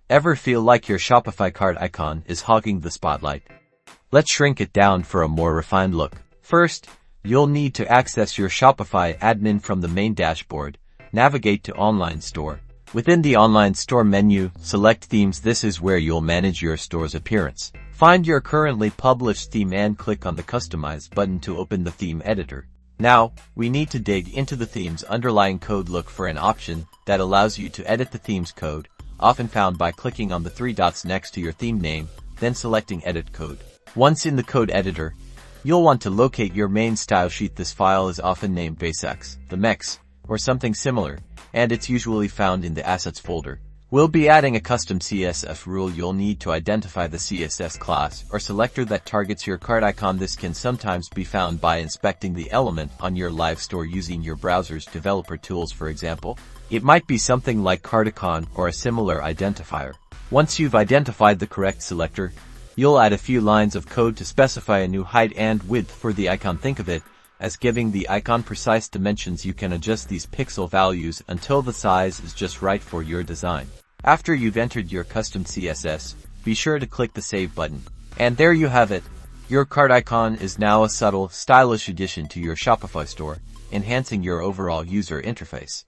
Ever feel like your Shopify cart icon is hogging the spotlight? Let's shrink it down for a more refined look. First, you'll need to access your Shopify admin from the main dashboard. Navigate to Online Store. Within the Online Store menu, select Themes. This is where you'll manage your store's appearance. Find your currently published theme and click on the Customize button to open the theme editor. Now, we need to dig into the theme's underlying code. Look for an option that allows you to edit the theme's code, often found by clicking on the three dots next to your theme name, then selecting Edit Code. Once in the code editor, you'll want to locate your main style sheet. This file is often named basex, the mex, or something similar, and it's usually found in the Assets folder. We'll be adding a custom CSS rule. You'll need to identify the CSS class or selector that targets your cart icon. This can sometimes be found by inspecting the element on your live store using your browser's developer tools. For example, it might be something like cart icon or a similar identifier. Once you've identified the correct selector, you'll add a few lines of code to specify a new height and width for the icon. Think of it as giving the icon precise dimensions. You can adjust these pixel values until the size is just right for your design. After you've entered your custom CSS, be sure to click the Save button. And there you have it. Your cart icon is now a subtle, stylish addition to your Shopify store, enhancing your overall user interface.